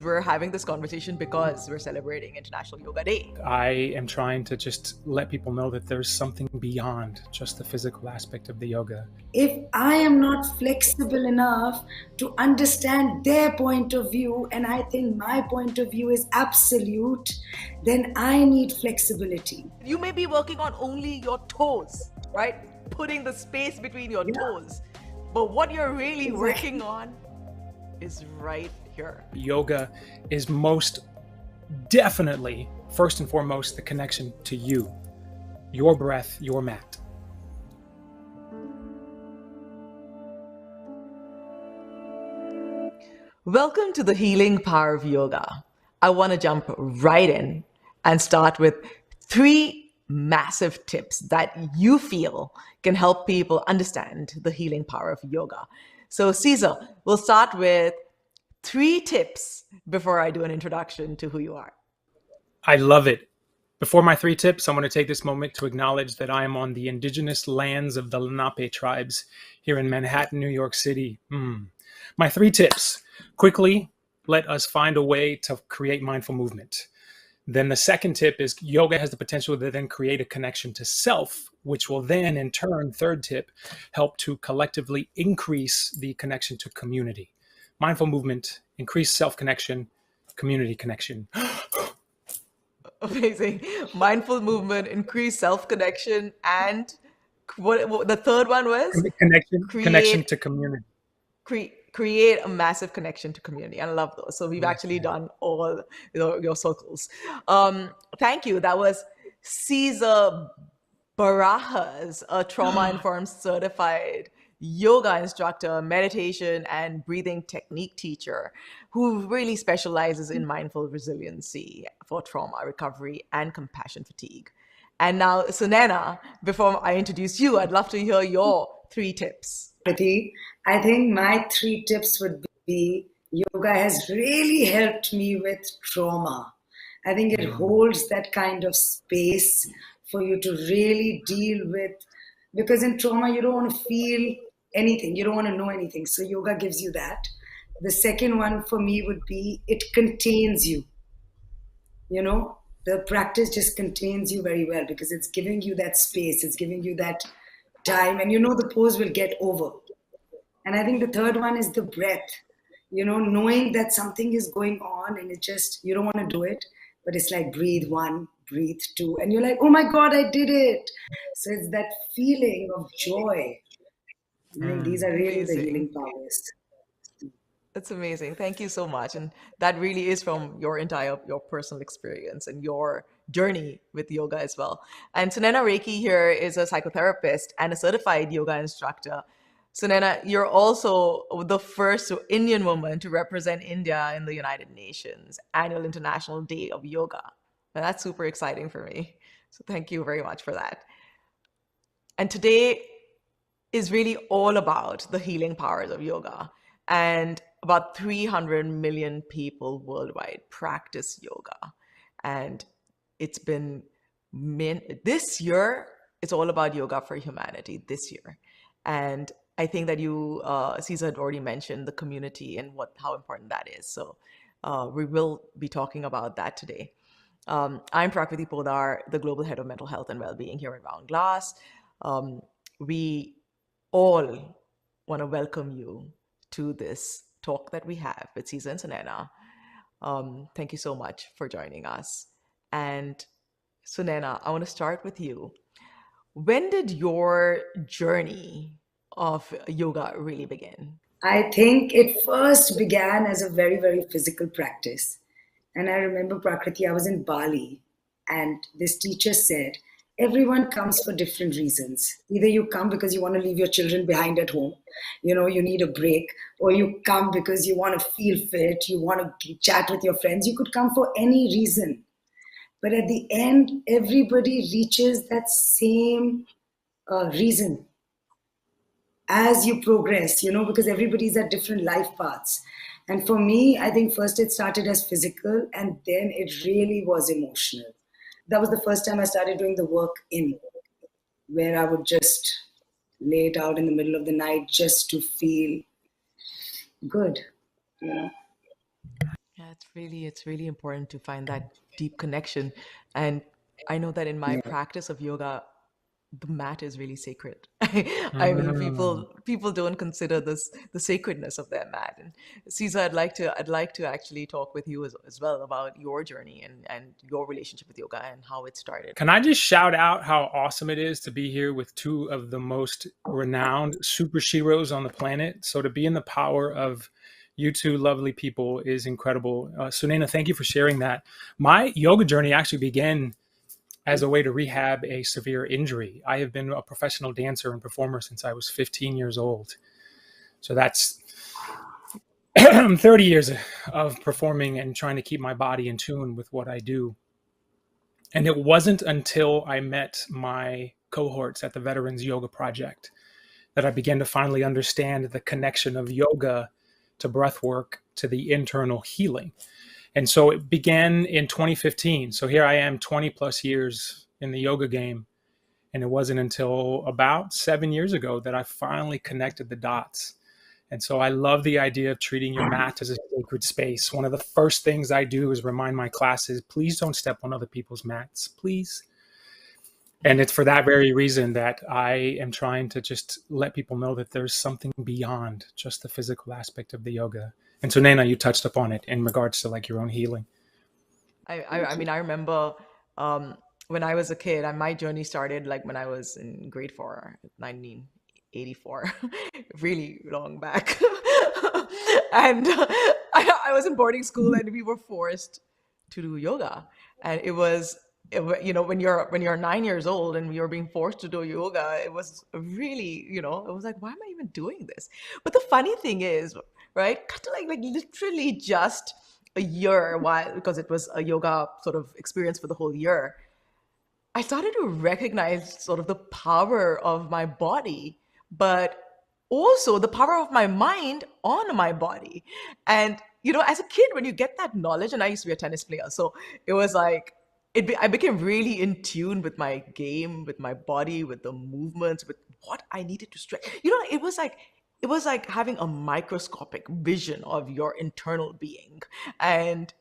We're having this conversation because we're celebrating International Yoga Day. I am trying to just let people know that there's something beyond just the physical aspect of the yoga. If I am not flexible enough to understand their point of view, and I think my point of view is absolute, then I need flexibility. You may be working on only your toes, right? Putting the space between your toes. But what you're really working on is right here. Yoga is most definitely, first and foremost, the connection to you, your breath, your mat. Welcome to the healing power of yoga. I want to jump right in and start with 3 massive tips that you feel can help people understand the healing power of yoga. So Caesar, we'll start with 3 tips before I do an introduction to who you are. I love it. Before my 3 tips, I want to take this moment to acknowledge that I am on the indigenous lands of the Lenape tribes here in Manhattan, New York City. My 3 tips. Quickly, let us find a way to create mindful movement. Then the second tip is yoga has the potential to then create a connection to self, which will then, in turn, third tip, help to collectively increase the connection to community. Mindful movement, increased self-connection, community connection. Amazing. Mindful movement, increased self-connection, and what the third one was? Connection to community. Create a massive connection to community. I love those. So we've actually done all your circles. Thank you. That was Ceasar Barajas, a trauma-informed certified yoga instructor, meditation and breathing technique teacher who really specializes in mindful resiliency for trauma recovery and compassion fatigue. And now, Sunaina, before I introduce you, I'd love to hear your 3 tips. I think my 3 tips would be yoga has really helped me with trauma. I think it holds that kind of space for you to really deal with, because in trauma, you don't want to feel anything. You don't want to know anything. So yoga gives you that. The second one for me would be it contains you. You know, the practice just contains you very well because it's giving you that space. It's giving you that time, and you know the pose will get over. And I think the third one is the breath. You know, knowing that something is going on and it just, you don't want to do it, but it's like breathe 1, breathe 2, and you're like, oh my God, I did it. So it's that feeling of joy. I think these are really the healing powers. That's amazing. Thank you so much. And that really is from your personal experience and your journey with yoga as well. And Sunaina Rekhi here is a psychotherapist and a certified yoga instructor. Sunaina, you're also the first Indian woman to represent India in the United Nations Annual International Day of Yoga. And that's super exciting for me. So thank you very much for that. And today is really all about the healing powers of yoga. And about 300 million people worldwide practice yoga. And it's been, this year, it's all about yoga for humanity this year. And I think that you, Caesar had already mentioned the community and how important that is. So we will be talking about that today. I'm Prakriti Poddar, the Global Head of Mental Health and Wellbeing here at Round Glass. We all want to welcome you to this talk that we have with Caesar and Sunaina. Thank you so much for joining us. And Sunaina, I want to start with you. When did your journey of yoga really begin? I think it first began as a very, very physical practice. And I remember, Prakriti, I was in Bali, and this teacher said, everyone comes for different reasons. Either you come because you want to leave your children behind at home, you know, you need a break, or you come because you want to feel fit, you want to chat with your friends. You could come for any reason. But at the end, everybody reaches that same reason as you progress, you know, because everybody's at different life paths. And for me, I think first it started as physical, and then it really was emotional. That was the first time I started doing the work where I would just lay it out in the middle of the night just to feel good, you know. Yeah, It's really important to find that deep connection. And I know that in my Yeah. practice of yoga, the mat is really sacred. I mean, Mm. people don't consider this the sacredness of their mat. And Caesar, I'd like to actually talk with you as well about your journey and your relationship with yoga and how it started. Can I just shout out how awesome it is to be here with two of the most renowned super sheroes on the planet? So to be in the power of you two lovely people is incredible. Sunaina, thank you for sharing that. My yoga journey actually began as a way to rehab a severe injury. I have been a professional dancer and performer since I was 15 years old. So that's 30 years of performing and trying to keep my body in tune with what I do. And it wasn't until I met my cohorts at the Veterans Yoga Project that I began to finally understand the connection of yoga to breath work to the internal healing. And so it began in 2015. So here I am 20 plus years in the yoga game. And it wasn't until about 7 years ago that I finally connected the dots. And so I love the idea of treating your mat as a sacred space. One of the first things I do is remind my classes, please don't step on other people's mats, please. And it's for that very reason that I am trying to just let people know that there's something beyond just the physical aspect of the yoga. And so, Naina, you touched upon it in regards to like your own healing. I mean, I remember um, when I was a kid, my journey started like when I was in grade four, 1984, really long back. And I was in boarding school and we were forced to do yoga. And you know, when you're 9 years old and you're being forced to do yoga, it was really, you know, it was like, why am I even doing this? But the funny thing is, right, cut to like literally just a year while because it was a yoga sort of experience for the whole year, I started to recognize sort of the power of my body, but also the power of my mind on my body. And, you know, as a kid, when you get that knowledge, and I used to be a tennis player, so it was like, I became really in tune with my game, with my body, with the movements, with what I needed to stretch. You know, it was like having a microscopic vision of your internal being. And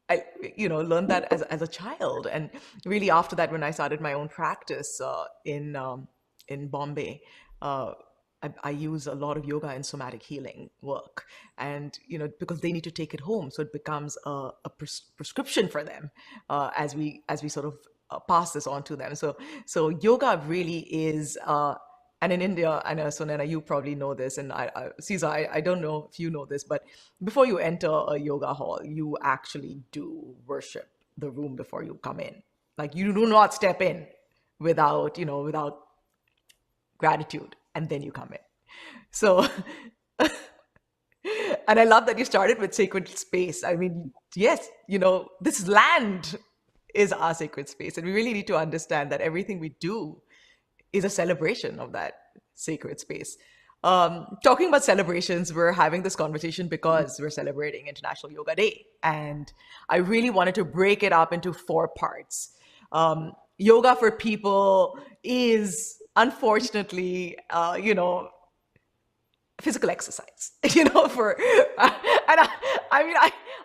I, you know, learned that as a child, and really after that, when I started my own practice in Bombay, uh, I use a lot of yoga and somatic healing work, and you know, because they need to take it home, so it becomes a prescription for them as we sort of pass this on to them. So yoga really is. And in India, I know, Sunena, you probably know this, and Caesar, I don't know if you know this, but before you enter a yoga hall, you actually do worship the room before you come in. Like you do not step in without, you know, without gratitude, and then you come in. So, and I love that you started with sacred space. I mean, yes, you know, this land is our sacred space, and we really need to understand that everything we do is a celebration of that sacred space. Talking about celebrations, we're having this conversation because we're celebrating International Yoga Day. And I really wanted to break it up into four parts. Yoga for people is unfortunately, you know, physical exercise, you know, I mean,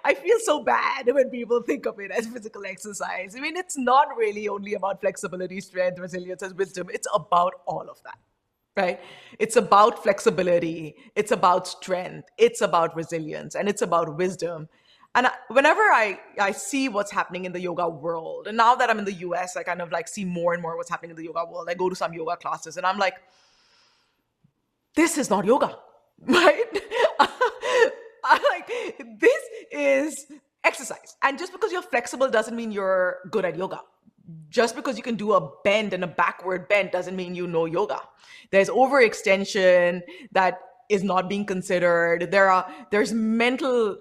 I feel so bad when people think of it as physical exercise. I mean, it's not really only about flexibility, strength, resilience, and wisdom. It's about all of that, right? It's about flexibility. It's about strength. It's about resilience, and it's about wisdom. And whenever I see what's happening in the yoga world, and now that I'm in the US, I kind of like see more and more what's happening in the yoga world. I go to some yoga classes and I'm like, this is not yoga, right? I'm like, this is exercise. And just because you're flexible doesn't mean you're good at yoga. Just because you can do a bend and a backward bend doesn't mean you know yoga. There's overextension that is not being considered. There's mental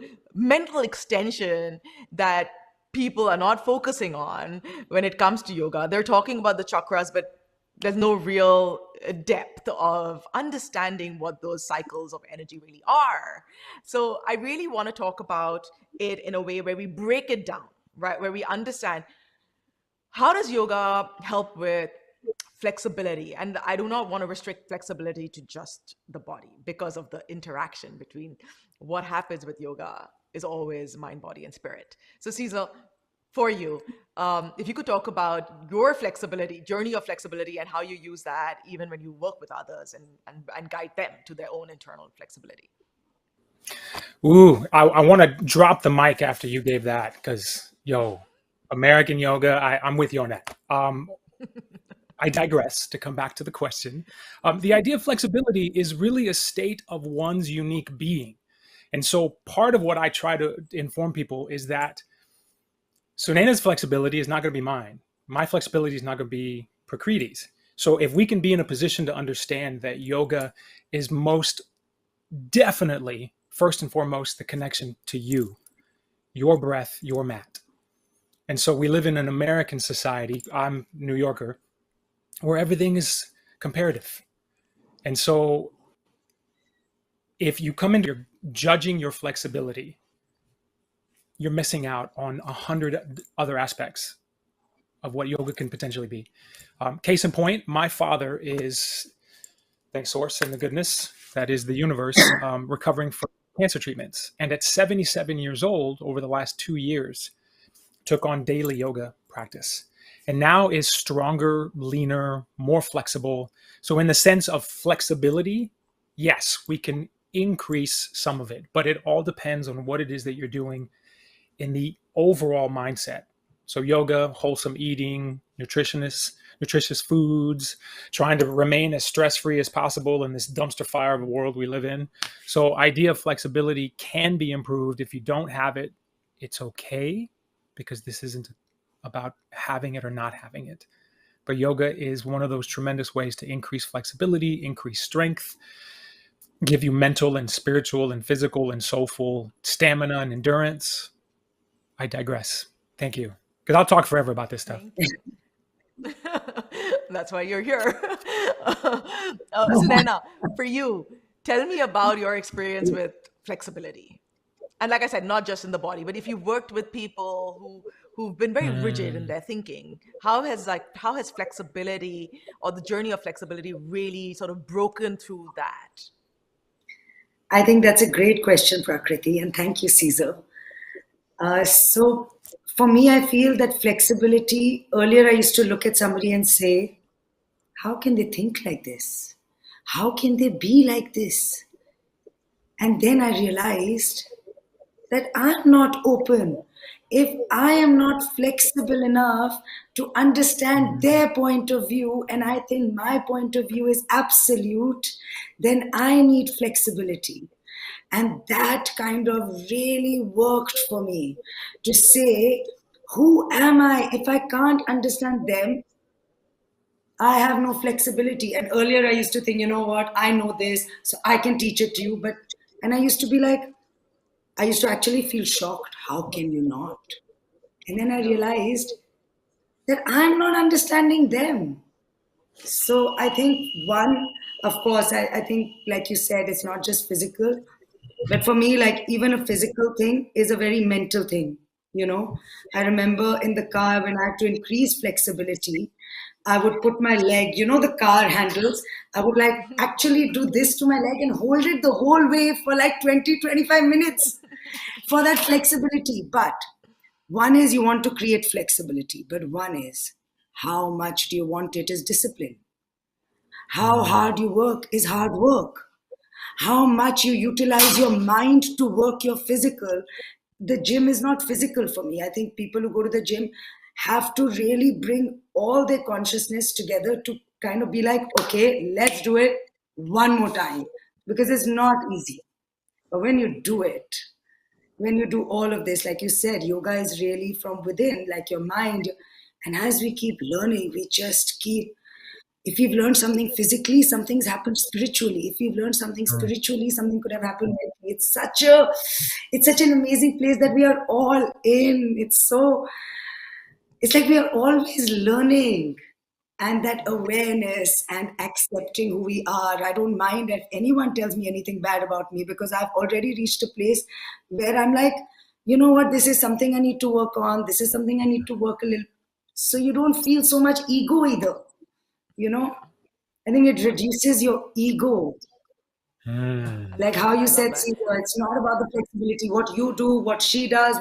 extension that people are not focusing on when it comes to yoga. They're talking about the chakras, but there's no real depth of understanding what those cycles of energy really are. So I really want to talk about it in a way where we break it down, right? Where we understand how does yoga help with flexibility? And I do not want to restrict flexibility to just the body because of the interaction between what happens with yoga is always mind, body, and spirit. So, Caesar, for you, if you could talk about your flexibility, journey of flexibility, and how you use that even when you work with others and guide them to their own internal flexibility. Ooh, I want to drop the mic after you gave that because, American yoga, I'm with you on that. I digress to come back to the question. The idea of flexibility is really a state of one's unique being. And so part of what I try to inform people is that Sunaina's flexibility is not going to be mine. My flexibility is not going to be Prakriti's. So if we can be in a position to understand that yoga is most definitely, first and foremost, the connection to you, your breath, your mat. And so we live in an American society, I'm New Yorker, where everything is comparative. And so if you come into your judging your flexibility, you're missing out on 100 other aspects of what yoga can potentially be. Case in point, my father is, thank source and the goodness that is the universe, recovering from cancer treatments. And at 77 years old, over the last 2 years, took on daily yoga practice. And now is stronger, leaner, more flexible. So in the sense of flexibility, yes, we can increase some of it, but it all depends on what it is that you're doing in the overall mindset. So yoga, wholesome eating, nutritious foods, trying to remain as stress-free as possible in this dumpster fire of a world we live in. So idea of flexibility can be improved. If you don't have it, it's okay, because this isn't about having it or not having it. But yoga is one of those tremendous ways to increase flexibility, increase strength, give you mental and spiritual and physical and soulful stamina and endurance. I digress. Thank you. Because I'll talk forever about this stuff. That's why you're here. Sunaina, for you, tell me about your experience with flexibility. And like I said, not just in the body, but if you've worked with people who've been very rigid in their thinking, how has flexibility or the journey of flexibility really sort of broken through that? I think that's a great question, Prakriti, and thank you, Caesar. So for me, I feel that flexibility, earlier I used to look at somebody and say, how can they think like this? How can they be like this? And then I realized that I'm not open. If I am not flexible enough to understand their point of view, and I think my point of view is absolute, then I need flexibility. And that kind of really worked for me to say, who am I? If I can't understand them, I have no flexibility. And earlier I used to think, you know what, I know this, so I can teach it to you. And I used to be like, I used to actually feel shocked. How can you not? And then I realized that I'm not understanding them. So I think one, of course, I think, like you said, it's not just physical. But for me, like even a physical thing is a very mental thing. I remember in the car when I had to increase flexibility, I would put my leg, the car handles, I would like actually do this to my leg and hold it the whole way for like 20-25 minutes for that flexibility. But one is you want to create flexibility, but one is how much do you want it is discipline. How hard you work is hard work. How much you utilize your mind to work your physical. The gym is not physical for me. I think people who go to the gym have to really bring all their consciousness together to kind of be like, okay, let's do it one more time, because it's not easy. But when you do it, when you do all of this, like you said, yoga is really from within, like your mind. And as we keep learning, we just keep, if we've learned something physically, something's happened spiritually. If we've learned something spiritually, something could have happened mentally. It's such an amazing place that we are all in. It's like we are always learning, and that awareness and accepting who we are. I don't mind if anyone tells me anything bad about me, because I've already reached a place where I'm like, you know what, this is something I need to work on. This is something I need to work a little. So you don't feel so much ego either. I think it reduces your ego. Mm. Like how you I love said, that. Caesar, it's not about the flexibility, what you do, what she does,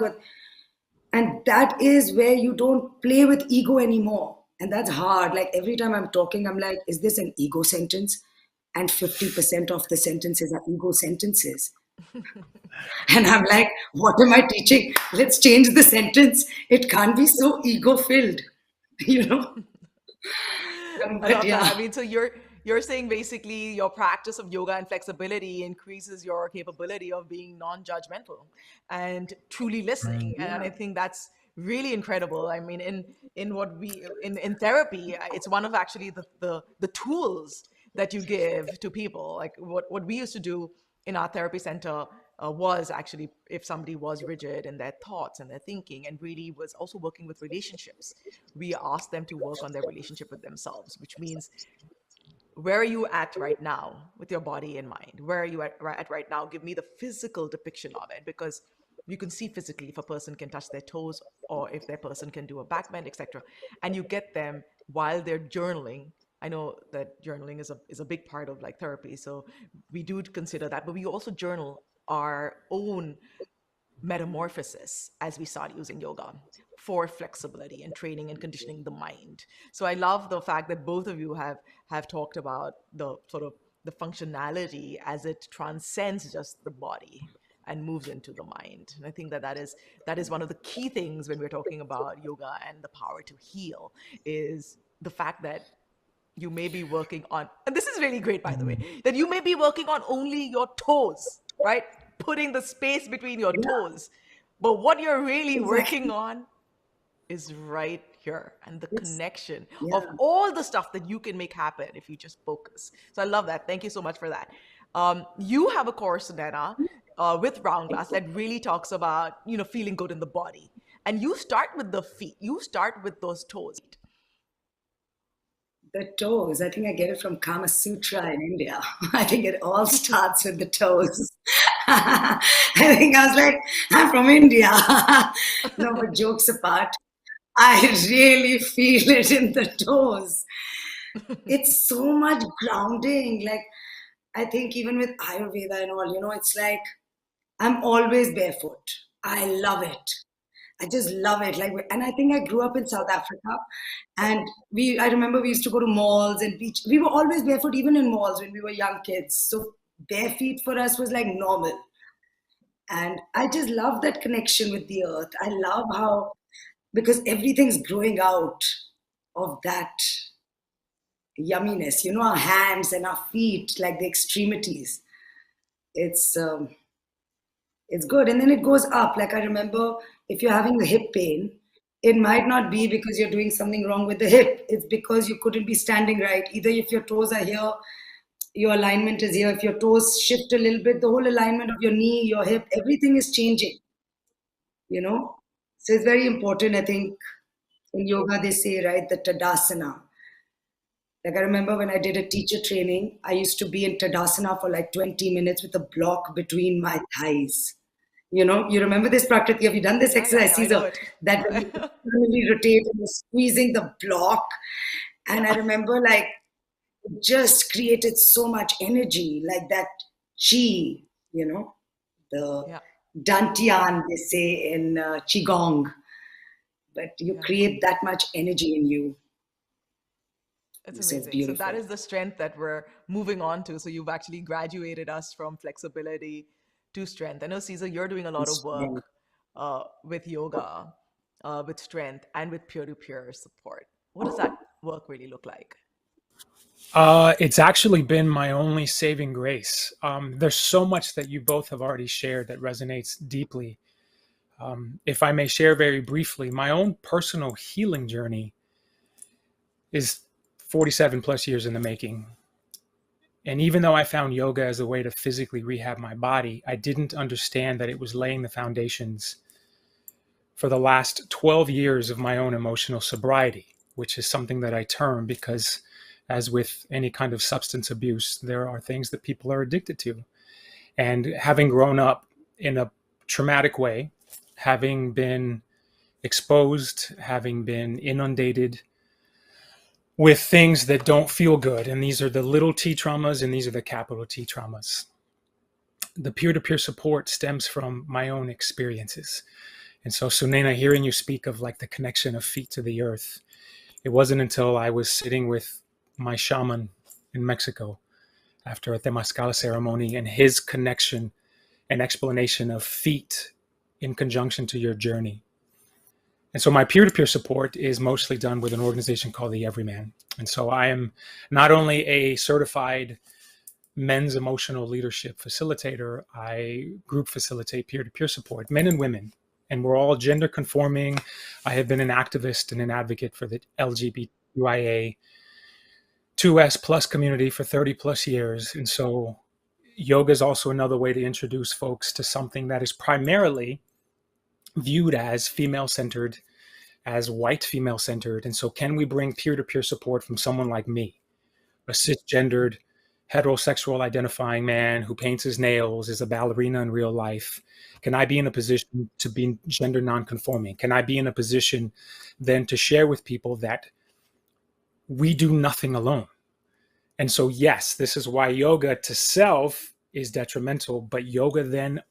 and that is where you don't play with ego anymore. And that's hard. Like every time I'm talking, I'm like, is this an ego sentence? And 50% of the sentences are ego sentences. And I'm like, what am I teaching? Let's change the sentence. It can't be so ego filled, you know? I But love that. I yeah, mean, so you're saying basically your practice of yoga and flexibility increases your capability of being non-judgmental and truly listening. And yeah, I think that's really incredible. I mean, in what we in therapy, it's one of actually the tools that you give to people. Like what we used to do in our therapy center was actually if somebody was rigid in their thoughts and their thinking and really was also working with relationships, we asked them to work on their relationship with themselves, which means where are you at right now with your body and mind? Where are you at right now? Give me the physical depiction of it, because you can see physically if a person can touch their toes or if their person can do a back bend, etc. And you get them while they're journaling. I know that journaling is a big part of like therapy, so we do consider that, but we also journal our own metamorphosis as we start using yoga for flexibility and training and conditioning the mind. So I love the fact that both of you have talked about the sort of the functionality as it transcends just the body and moves into the mind. And I think that that is one of the key things when we're talking about yoga and the power to heal, is the fact that you may be working on, and this is really great, by the way, that you may be working on only your toes, right? Putting the space between your yeah, toes. But what you're really working exactly. on is right here, and the It's, connection of yeah. all the stuff that you can make happen if you just focus. So I love that. Thank you so much for that. You have a course, Nana, with Round Glass that really talks about, feeling good in the body. And you start with the feet. You start with those toes. The toes. I think I get it from Kama Sutra in India. I think it all starts with the toes. I think I was like, I'm from India. No, but jokes apart, I really feel it in the toes. It's so much grounding. Like, I think even with Ayurveda and all, it's like I'm always barefoot. I love it. I just love it. Like, and I think I grew up in South Africa, and I remember we used to go to malls and beach. We were always barefoot, even in malls when we were young kids. So bare feet for us was like normal. And I just love that connection with the earth. I love how, because everything's growing out of that yumminess, our hands and our feet, like the extremities. It's um, it's good. And then it goes up. Like I remember if you're having a hip pain, it might not be because you're doing something wrong with the hip. It's because you couldn't be standing right. Either if your toes are here, your alignment is here. If your toes shift a little bit, the whole alignment of your knee, your hip, everything is changing, you know? So it's very important, I think. In yoga, they say, right, the Tadasana. Like I remember when I did a teacher training, I used to be in Tadasana for like 20 minutes with a block between my thighs. You remember this, Prakriti? Have you done this Yeah, yeah, exercise, yeah, I know Caesar? it. That when you externally rotate and you're squeezing the block. And I Yeah, remember like it just created so much energy, like that chi, the yeah, dantian, they say in Qigong. But you yeah. create that much energy in you. It's So it's amazing. So that beautiful. is the strength that we're moving on to. So you've actually graduated us from flexibility to strength. I know, Caesar, you're doing a lot of It's, work with yoga, with strength, and with peer-to-peer support. What does that work really look like? It's actually been my only saving grace. There's so much that you both have already shared that resonates deeply. If I may share very briefly, my own personal healing journey is 47 plus years in the making. And even though I found yoga as a way to physically rehab my body, I didn't understand that it was laying the foundations for the last 12 years of my own emotional sobriety, which is something that I term because, as with any kind of substance abuse, there are things that people are addicted to. And having grown up in a traumatic way, having been exposed, having been inundated with things that don't feel good, and these are the little t traumas and these are the capital T traumas. The peer-to-peer support stems from my own experiences. And so, Sunaina, hearing you speak of like the connection of feet to the earth, it wasn't until I was sitting with my shaman in Mexico after a Temazcal ceremony and his connection and explanation of feet in conjunction to your journey. And so my peer-to-peer support is mostly done with an organization called the Everyman. And so I am not only a certified men's emotional leadership facilitator, I group facilitate peer-to-peer support, men and women. And we're all gender conforming. I have been an activist and an advocate for the LGBTQIA 2S plus community for 30 plus years. And so yoga is also another way to introduce folks to something that is primarily viewed as female-centered, as white female-centered. And so can we bring peer-to-peer support from someone like me, a cisgendered, heterosexual identifying man who paints his nails, is a ballerina in real life? Can I be in a position to be gender nonconforming? Can I be in a position then to share with people that we do nothing alone? And so, yes, this is why yoga to self is detrimental, but yoga then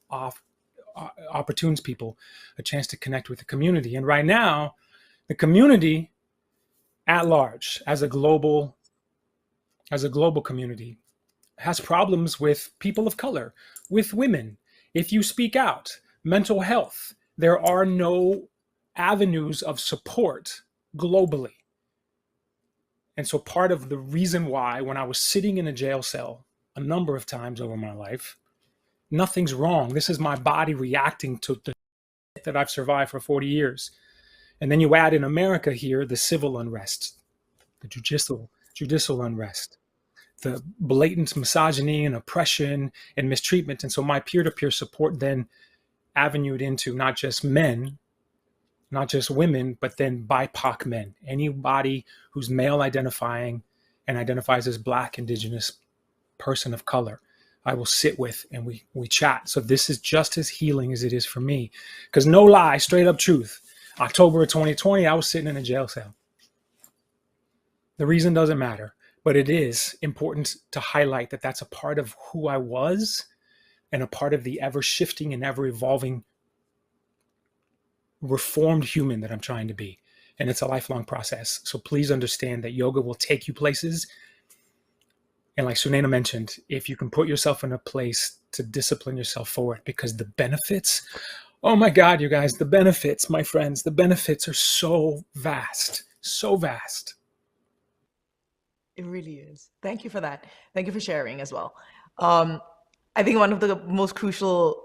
opportunes people a chance to connect with the community. And right now, the community at large, as a global community, has problems with people of color, with women. If you speak out, mental health, there are no avenues of support globally. And so part of the reason why, when I was sitting in a jail cell a number of times over my life, nothing's wrong. This is my body reacting to the that I've survived for 40 years. And then you add in America here, the civil unrest, the judicial unrest, the blatant misogyny and oppression and mistreatment. And so my peer-to-peer support then avenued into not just men, not just women, but then BIPOC men, anybody who's male identifying and identifies as Black, Indigenous, person of color, I will sit with and we chat. So this is just as healing as it is for me. Because no lie, straight up truth, October of 2020, I was sitting in a jail cell. The reason doesn't matter, but it is important to highlight that that's a part of who I was and a part of the ever shifting and ever evolving reformed human that I'm trying to be. And it's a lifelong process. So please understand that yoga will take you places. And like Sunaina mentioned, if you can put yourself in a place to discipline yourself for it, because the benefits, oh my God, you guys, the benefits, my friends, the benefits are so vast, so vast. It really is. Thank you for that. Thank you for sharing as well. I think one of the most crucial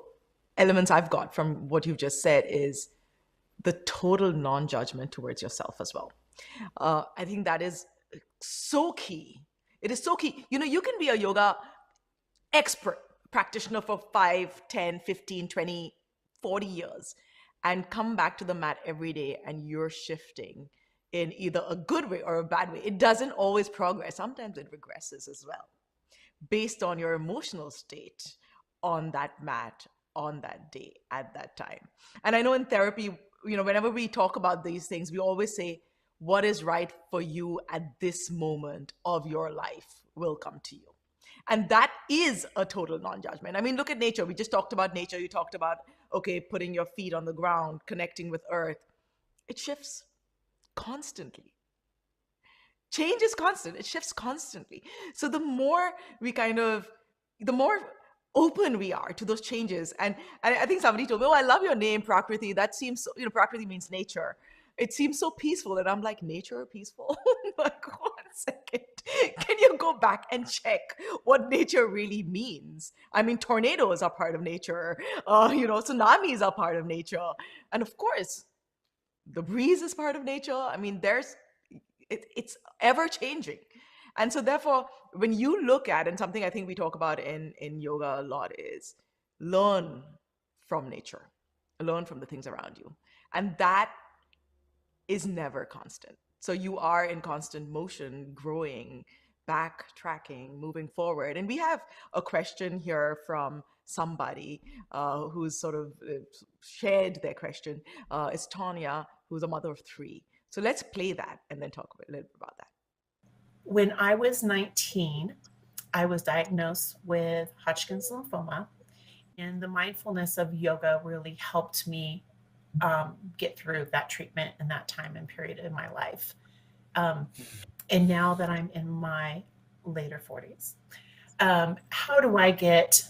elements I've got from what you've just said is the total non-judgment towards yourself as well. I think that is so key. It is so key. You know, you can be a yoga expert practitioner for 5, 10, 15, 20, 40 years and come back to the mat every day and you're shifting in either a good way or a bad way. It doesn't always progress. Sometimes it regresses as well based on your emotional state on that mat, on that day, at that time. And I know in therapy, you know, whenever we talk about these things, we always say, what is right for you at this moment of your life will come to you. And that is a total non-judgment. I mean, look at nature. We just talked about nature. You talked about, okay, putting your feet on the ground, connecting with earth. It shifts constantly. Change is constant. It shifts constantly. So the more open we are to those changes. And I think somebody told me, oh, I love your name, Prakriti. That seems so, you know, Prakriti means nature. It seems so peaceful. And I'm like, nature peaceful? Like, 1 second. Can you go back and check what nature really means? I mean, tornadoes are part of nature. Tsunamis are part of nature. And of course, the breeze is part of nature. I mean, it's ever changing. And so therefore, when you look at, and something I think we talk about in yoga a lot is learn from nature, learn from the things around you. And that is never constant. So you are in constant motion, growing, backtracking, moving forward. And we have a question here from somebody who's sort of shared their question. It's Tanya, who's a mother of 3. So let's play that and then talk a little bit about that. When I was 19, I was diagnosed with Hodgkin's lymphoma, And the mindfulness of yoga really helped me get through that treatment and that time and period in my life. And now that I'm in my later 40s, how do I get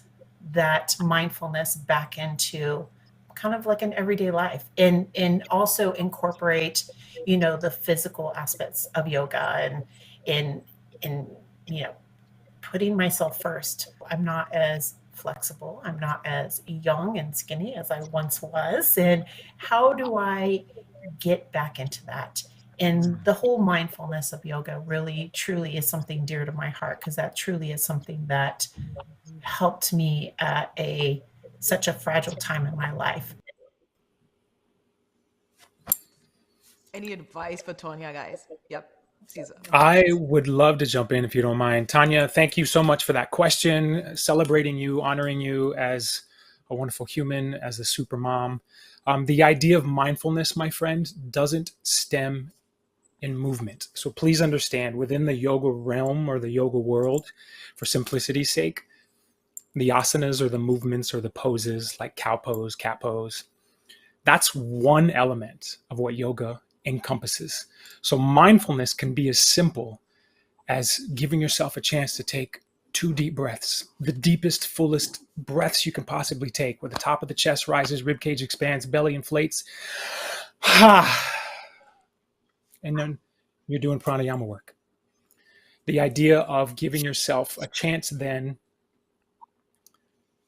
that mindfulness back into kind of like an everyday life, and also incorporate, the physical aspects of yoga, and in putting myself first. I'm not as flexible. I'm not as young and skinny as I once was. And how do I get back into that? And the whole mindfulness of yoga really, truly is something dear to my heart, because that truly is something that helped me at such a fragile time in my life. Any advice for Tonya, guys? Yep, Caesar. I would love to jump in if you don't mind. Tanya, thank you so much for that question. Celebrating you, honoring you as a wonderful human, as a super mom. The idea of mindfulness, my friend, doesn't stem in movement. So please understand, within the yoga realm or the yoga world, for simplicity's sake, the asanas or the movements or the poses like cow pose, cat pose, that's one element of what yoga encompasses. So mindfulness can be as simple as giving yourself a chance to take 2 deep breaths, the deepest, fullest breaths you can possibly take, where the top of the chest rises, rib cage expands, belly inflates. And then you're doing pranayama work. The idea of giving yourself a chance then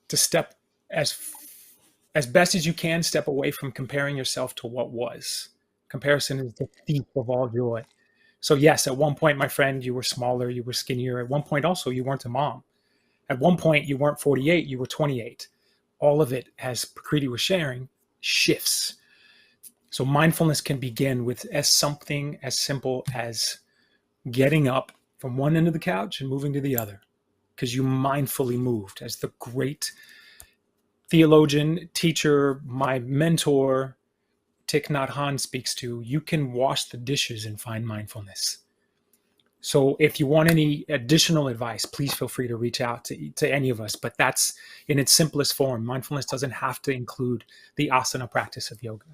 to step as best as you can, step away from comparing yourself to what was. Comparison is the thief of all joy. So yes, at one point, my friend, you were smaller, you were skinnier. At one point also, you weren't a mom. At one point, you weren't 48, you were 28. All of it, as Prakriti was sharing, shifts. So mindfulness can begin with something as simple as getting up from one end of the couch and moving to the other, because you mindfully moved. As the great theologian, teacher, my mentor, Thich Nhat Hanh speaks to, you can wash the dishes and find mindfulness. So if you want any additional advice, please feel free to reach out to any of us. But that's in its simplest form. Mindfulness doesn't have to include the asana practice of yoga.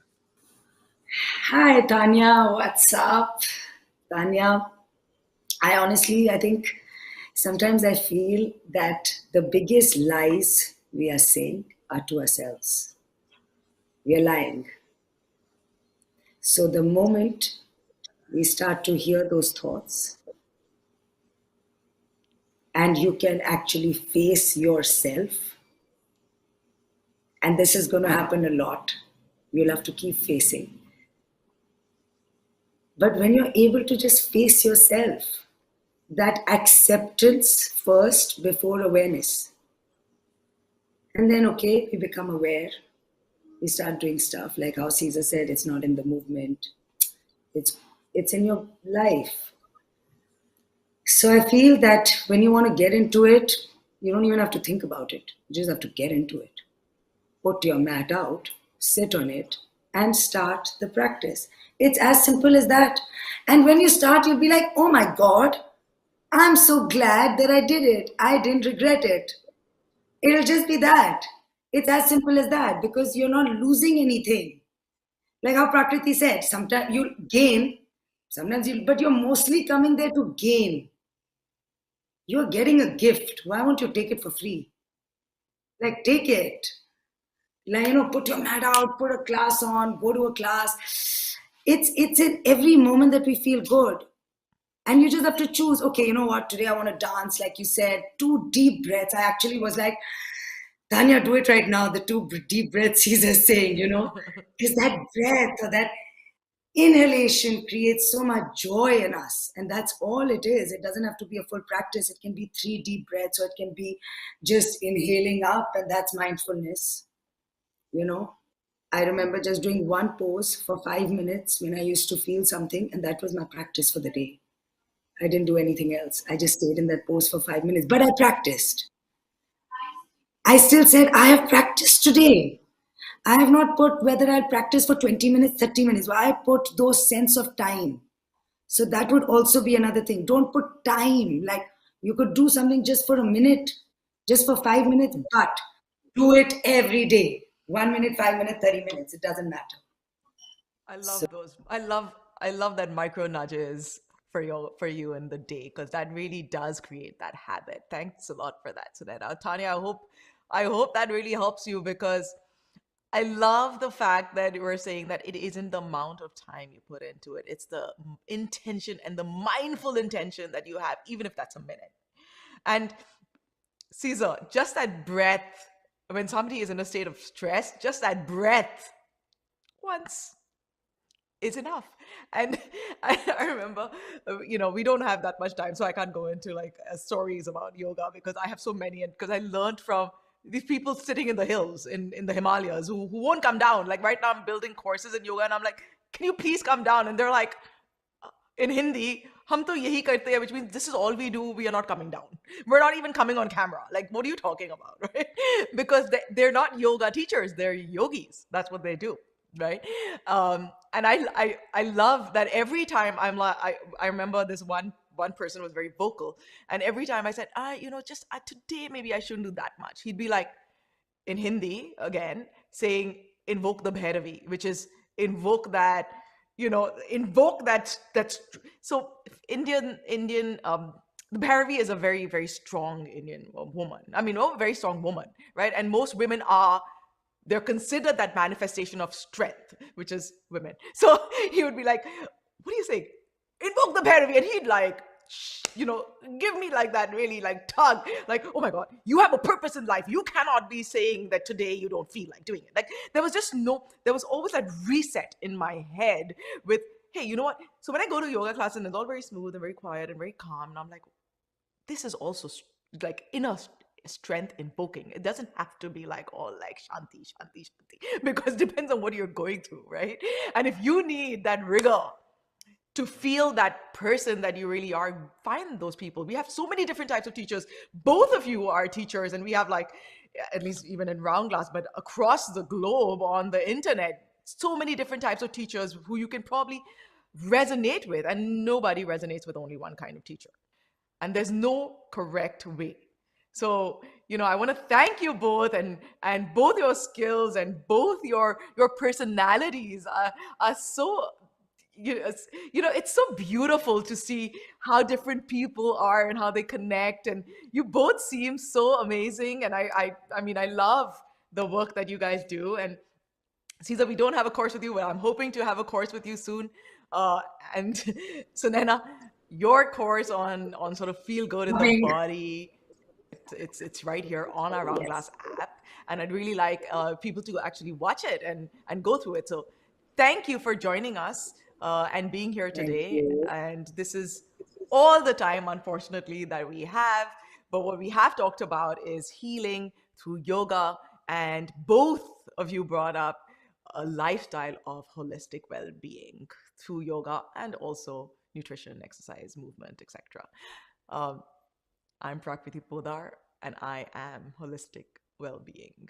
Hi, Tanya. What's up? Tanya, I think sometimes I feel that the biggest lies we are saying are to ourselves. We are lying. So the moment we start to hear those thoughts, and you can actually face yourself, and this is going to happen a lot, you'll have to keep facing. But when you're able to just face yourself, that acceptance first before awareness. And then, okay, we become aware. We start doing stuff like how Caesar said, it's not in the movement. It's in your life. So I feel that when you want to get into it, you don't even have to think about it. You just have to get into it. Put your mat out, sit on it, and start the practice. It's as simple as that. And when you start, you'll be like, oh my God, I'm so glad that I did it. I didn't regret it. It'll just be that. It's as simple as that, because you're not losing anything. Like how Prakriti said, sometimes you'll gain, but you're mostly coming there to gain. You're getting a gift. Why won't you take it for free? Like, take it. Like, put your mat out, put a class on, go to a class. It's in every moment that we feel good. And you just have to choose, okay, you know what, today I want to dance, like you said, 2 deep breaths. I actually was like, Tanya, do it right now, the 2 deep breaths Caesar's saying, because that breath or that inhalation creates so much joy in us. And that's all it is. It doesn't have to be a full practice. It can be 3 deep breaths, or it can be just inhaling up, and that's mindfulness. I remember just doing one pose for 5 minutes when I used to feel something, and that was my practice for the day. I didn't do anything else. I just stayed in that pose for 5 minutes, but I practiced. I still said, I have practiced today. I have not put whether I'll practice for 20 minutes, 30 minutes. I put those sense of time. So that would also be another thing. Don't put time. Like, you could do something just for a minute, just for 5 minutes, but do it every day. 1 minute, 5 minutes, 30 minutes. It doesn't matter. I So love those. I love that micro nudges for you in the day, because that really does create that habit. Thanks a lot for that, Suneta. Tanya, I hope that really helps you, because I love the fact that you were saying that it isn't the amount of time you put into it. It's the intention and the mindful intention that you have, even if that's a minute. And Caesar, just that breath, when somebody is in a state of stress, just that breath once is enough. And I remember, we don't have that much time, so I can't go into like stories about yoga, because I have so many, and because I learned from these people sitting in the hills in the Himalayas who won't come down. Like right now, I'm building courses in yoga, and I'm like, can you please come down? And they're like, in Hindi, hum to yahi karte hai, which means this is all we do. We are not coming down. We're not even coming on camera. Like, what are you talking about, right? Because they're not yoga teachers. They're yogis. That's what they do, right? And I love that every time I'm like, I remember this one person was very vocal, and every time I said, just today maybe I shouldn't do that much, he'd be like, in Hindi again, saying invoke the Bhairavi, which is invoke that, invoke that's so Indian the Bhairavi is a very, very strong Indian woman. I mean, a very strong woman, right? And most women they're considered that manifestation of strength, which is women. So he would be like, what do you say? Invoke the Bhairavi. And he'd like, give me like that really like tug, like, oh my God, you have a purpose in life. You cannot be saying that today you don't feel like doing it. Like there was always that reset in my head with, hey, you know what? So when I go to yoga class and it's all very smooth and very quiet and very calm, and I'm like, this is also like inner strength invoking. It doesn't have to be like all like shanti, shanti, shanti, because it depends on what you're going through, right? And if you need that rigor to feel that person that you really are, find those people. We have so many different types of teachers. Both of you are teachers, and we have like, at least even in Roundglass, but across the globe on the internet, so many different types of teachers who you can probably resonate with, and nobody resonates with only one kind of teacher. And there's no correct way. So, I want to thank you both, and both your skills and both your personalities are so, it's so beautiful to see how different people are and how they connect, and you both seem so amazing. And I mean, I love the work that you guys do. And Caesar, we don't have a course with you, but I'm hoping to have a course with you soon. uh and Sunena, your course on sort of feel good in the coming, body, it's right here on our yes. Roundglass app, and I'd really like people to actually watch it and go through it. So thank you for joining us and being here Thank today. you. And this is all the time, unfortunately, that we have. But what we have talked about is healing through yoga, and both of you brought up a lifestyle of holistic well-being through yoga, and also nutrition, exercise, movement, etc. Um, I'm Prakriti Poddar, and I am holistic well-being.